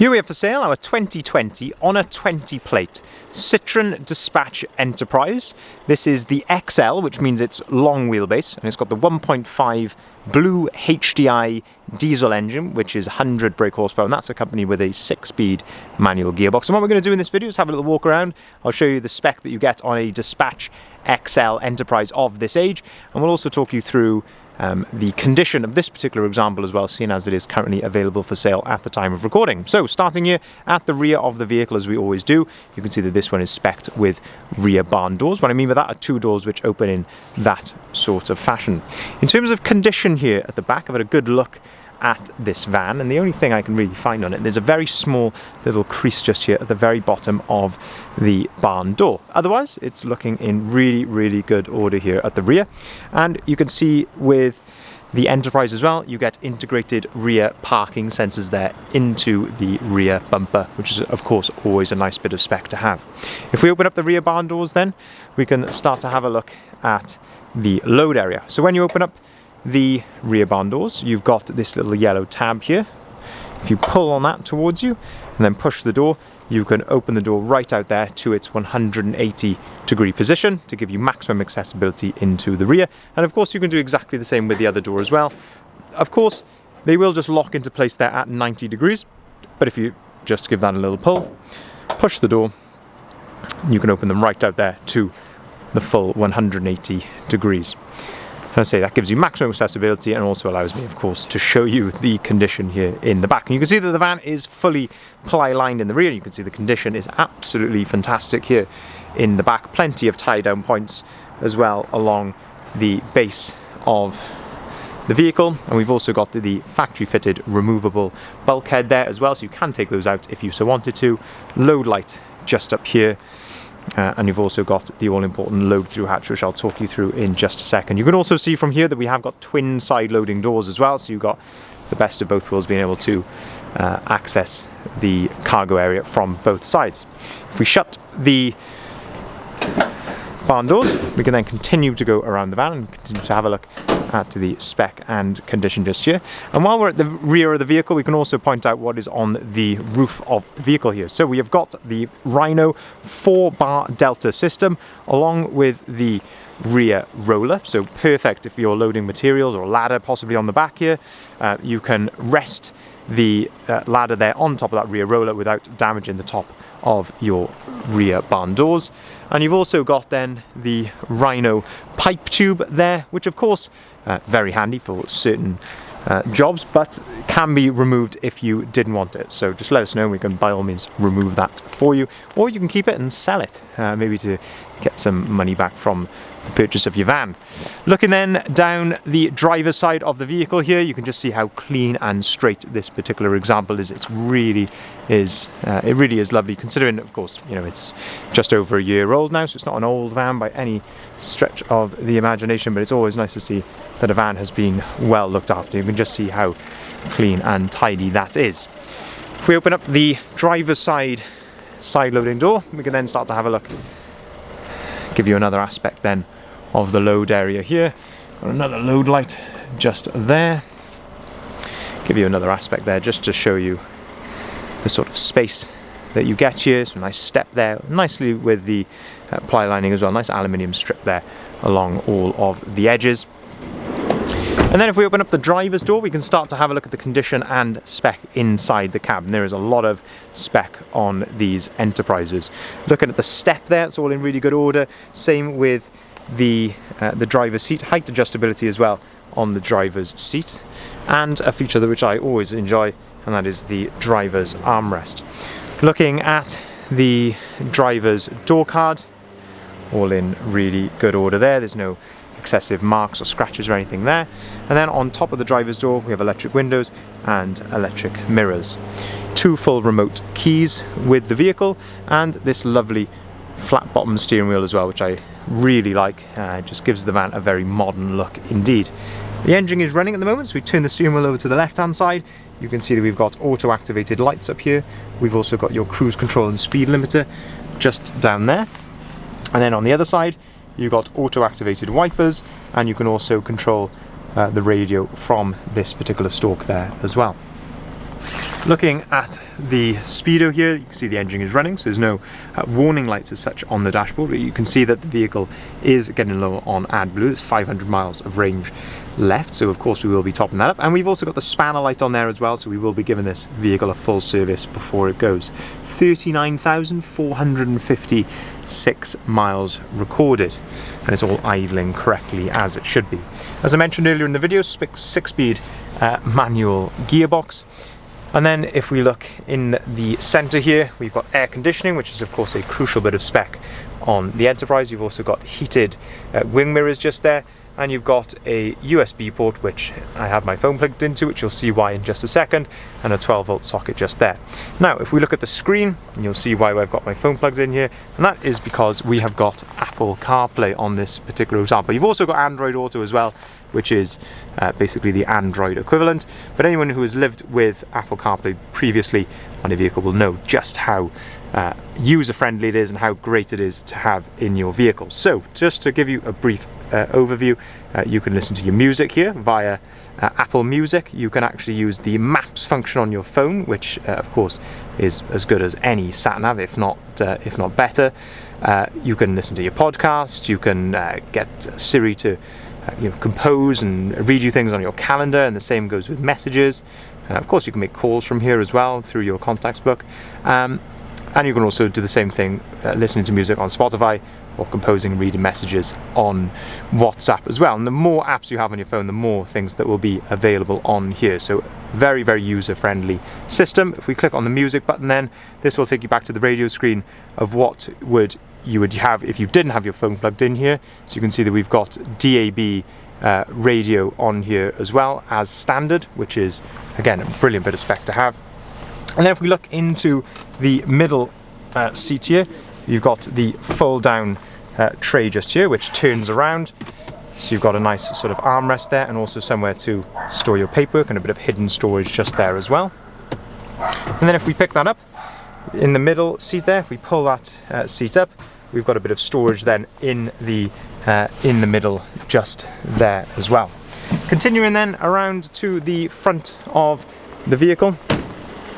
Here we have for sale our 2020 on a 20 plate Citroen Dispatch Enterprise. This is the XL, which means it's long wheelbase, and it's got the 1.5 blue HDI diesel engine, which is 100 brake horsepower, and that's accompanied with a 6-speed manual gearbox. And what we're going to do in this video is have a little walk around. I'll show you the spec that you get on a Dispatch XL Enterprise of this age, and we'll also talk you through the condition of this particular example as well, seeing as it is currently available for sale at the time of recording. So starting here at the rear of the vehicle, as we always do, you can see that this one is spec'd with rear barn doors. What I mean by that are two doors which open in that sort of fashion. In terms of condition here at the back, I've had a good look at this van, and the only thing I can really find on it, there's a very small little crease just here at the very bottom of the barn door. Otherwise, it's looking in really good order here at the rear. And you can see with the Enterprise as well, you get integrated rear parking sensors there into the rear bumper, which is of course always a nice bit of spec to have. If we open up the rear barn doors, then we can start to have a look at the load area. So when you open up the rear barn doors, you've got this little yellow tab here. If you pull on that towards you and then push the door, you can open the door right out there to its 180-degree position to give you maximum accessibility into the rear. And of course you can do exactly the same with the other door as well. Of course they will just lock into place there at 90 degrees, but if you just give that a little pull, push the door, you can open them right out there to the full 180 degrees. And I say that gives you maximum accessibility and also allows me, of course, to show you the condition here in the back. And you can see that the van is fully ply lined in the rear. You can see the condition is absolutely fantastic here in the back. Plenty of tie down points as well along the base of the vehicle. And we've also got the factory fitted removable bulkhead there as well, so you can take those out if you so wanted to. Load light just up here. And you've also got the all-important load-through hatch, which I'll talk you through in just a second. You can also see from here that we have got twin side-loading doors as well, so you've got the best of both worlds, being able to access the cargo area from both sides. If we shut the barn doors, we can then continue to go around the van and continue to have a look at the spec and condition just here. And while we're at the rear of the vehicle, we can also point out what is on the roof of the vehicle here. So we have got the Rhino 4-bar Delta system along with the rear roller, so perfect if you're loading materials or a ladder possibly on the back here. You can rest the ladder there on top of that rear roller without damaging the top of your rear barn doors. And you've also got then the Rhino pipe tube there, which of course very handy for certain jobs, but can be removed if you didn't want it. So just let us know and we can by all means remove that for you, or you can keep it and sell it, maybe to get some money back from the purchase of your van. Looking then down the driver's side of the vehicle here, you can just see how clean and straight this particular example is. It really is lovely, considering of course, you know, it's just over a year old now, so it's not an old van by any stretch of the imagination, but it's always nice to see that a van has been well looked after. You can just see how clean and tidy that is. If we open up the driver's side loading door, we can then start to have a look, give you another aspect then of the load area here. Got another load light just there. Give you another aspect there just to show you the sort of space that you get here. So a nice step there, nicely with the ply lining as well. Nice aluminium strip there along all of the edges. And then if we open up the driver's door, we can start to have a look at the condition and spec inside the cab. And there is a lot of spec on these Enterprises. Looking at the step there, it's all in really good order. Same with the driver's seat, height adjustability as well on the driver's seat. And a feature which I always enjoy, and that is the driver's armrest. Looking at the driver's door card, all in really good order there. There's no excessive marks or scratches or anything there. And then on top of the driver's door we have electric windows and electric mirrors. Two full remote keys with the vehicle, and this lovely flat bottom steering wheel as well, which I really like. It just gives the van a very modern look indeed. The engine is running at the moment, so we turn the steering wheel over to the left hand side. You can see that we've got auto activated lights up here. We've also got your cruise control and speed limiter just down there. And then on the other side you've got auto-activated wipers, and you can also control the radio from this particular stalk there as well. Looking at the speedo here, you can see the engine is running, so there's no warning lights as such on the dashboard, but you can see that the vehicle is getting low on AdBlue. There's 500 miles of range left, so of course we will be topping that up. And we've also got the spanner light on there as well, so we will be giving this vehicle a full service before it goes. 39,456 miles recorded, and it's all idling correctly as it should be. As I mentioned earlier in the video, 6-speed manual gearbox. And then if we look in the center here, we've got air conditioning, which is of course a crucial bit of spec on the Enterprise. You've also got heated wing mirrors just there, and you've got a USB port, which I have my phone plugged into, which you'll see why in just a second, and a 12-volt socket just there. Now, if we look at the screen, you'll see why I've got my phone plugged in here, and that is because we have got Apple CarPlay on this particular example. You've also got Android Auto as well, which is basically the Android equivalent, but anyone who has lived with Apple CarPlay previously on a vehicle will know just how user-friendly it is and how great it is to have in your vehicle. So, just to give you a brief overview, you can listen to your music here via Apple Music. You can actually use the Maps function on your phone, which of course is as good as any sat-nav, if not better. You can listen to your podcast, you can get Siri to compose and read you things on your calendar, and the same goes with messages. Of course, you can make calls from here as well through your contacts book, and you can also do the same thing listening to music on Spotify, or composing and reading messages on WhatsApp as well. And the more apps you have on your phone, the more things that will be available on here. So very, very user-friendly system. If we click on the music button, then this will take you back to the radio screen of what you would have if you didn't have your phone plugged in here. So you can see that we've got DAB radio on here as well as standard, which is again a brilliant bit of spec to have. And then if we look into the middle seat here, you've got the fold down tray just here, which turns around, so you've got a nice sort of armrest there, and also somewhere to store your paperwork, and a bit of hidden storage just there as well. And then if we pick that up in the middle seat there, if we pull that seat up, we've got a bit of storage then in the middle just there as well. Continuing then around to the front of the vehicle,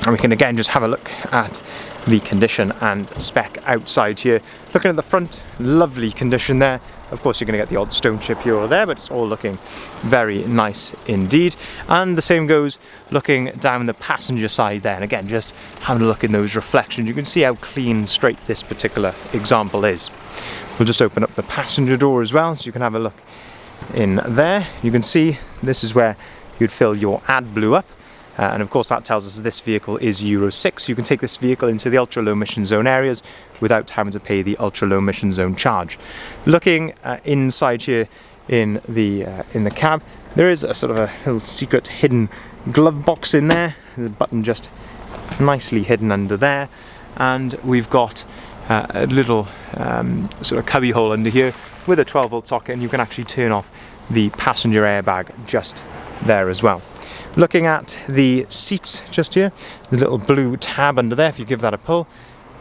and we can again just have a look at the condition and spec outside here. Looking at the front, lovely condition there. Of course, you're going to get the odd stone chip here or there, but it's all looking very nice indeed. And the same goes looking down the passenger side there. And again, just having a look in those reflections, you can see how clean, straight this particular example is. We'll just open up the passenger door as well, so you can have a look in there. You can see this is where you'd fill your AdBlue up. And of course that tells us this vehicle is Euro 6. You can take this vehicle into the ultra low emission zone areas without having to pay the ultra low emission zone charge. Looking inside here in the cab, there is a sort of a little secret hidden glove box in there. There's a button just nicely hidden under there, and we've got a little sort of cubby hole under here with a 12-volt socket, and you can actually turn off the passenger airbag just there as well. Looking at the seats just here, the little blue tab under there, if you give that a pull,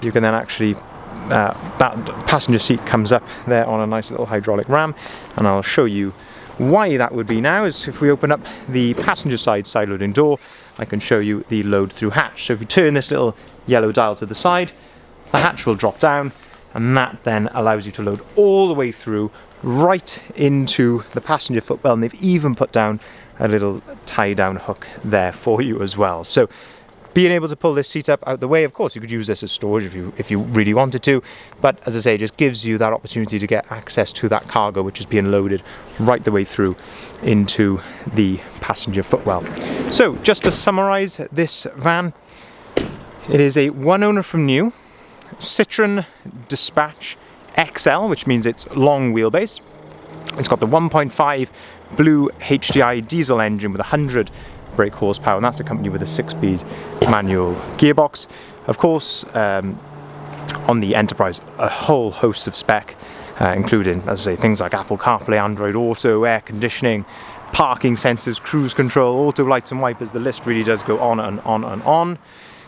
you can then actually, that passenger seat comes up there on a nice little hydraulic ram, and I'll show you why that would be now. Is if we open up the passenger side loading door, I can show you the load through hatch. So if you turn this little yellow dial to the side, the hatch will drop down, and that then allows you to load all the way through right into the passenger footwell, and they've even put down a little tie down hook there for you as well. So being able to pull this seat up out the way, of course you could use this as storage if you really wanted to, but as I say, it just gives you that opportunity to get access to that cargo which is being loaded right the way through into the passenger footwell. So just to summarize this van, it is a one owner from new Citroen Dispatch XL, which means it's long wheelbase. It's got the 1.5 blue HDI diesel engine with 100 brake horsepower, and that's accompanied with a 6-speed manual gearbox. Of course, on the Enterprise, a whole host of spec, including, as I say, things like Apple CarPlay, Android Auto, air conditioning, parking sensors, cruise control, auto lights and wipers. The list really does go on and on and on.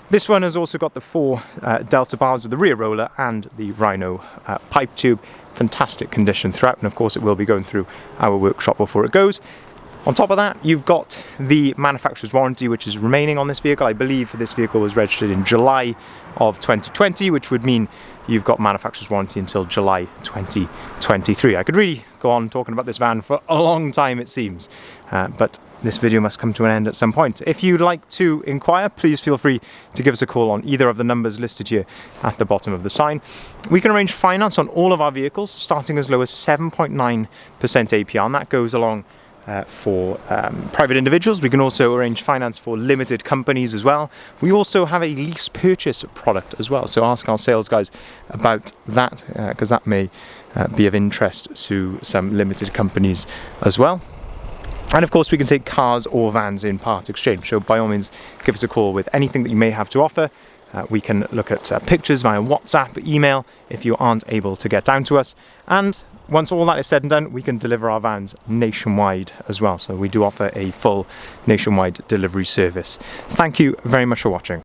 This one has also got the 4 Delta bars with the rear roller and the Rhino pipe tube. Fantastic condition throughout, and of course it will be going through our workshop before it goes. On top of that, you've got the manufacturer's warranty, which is remaining on this vehicle. I believe this vehicle was registered in July of 2020, which would mean you've got manufacturer's warranty until July 2023. I could really go on talking about this van for a long time, it seems, but this video must come to an end at some point. If you'd like to inquire, please feel free to give us a call on either of the numbers listed here at the bottom of the sign. We can arrange finance on all of our vehicles, starting as low as 7.9% APR, and that goes along for private individuals. We can also arrange finance for limited companies as well. We also have a lease purchase product as well, so ask our sales guys about that, because that may be of interest to some limited companies as well. And of course we can take cars or vans in part exchange, so by all means give us a call with anything that you may have to offer. We can look at pictures via WhatsApp, email, if you aren't able to get down to us. And once all that is said and done, we can deliver our vans nationwide as well. So we do offer a full nationwide delivery service. Thank you very much for watching.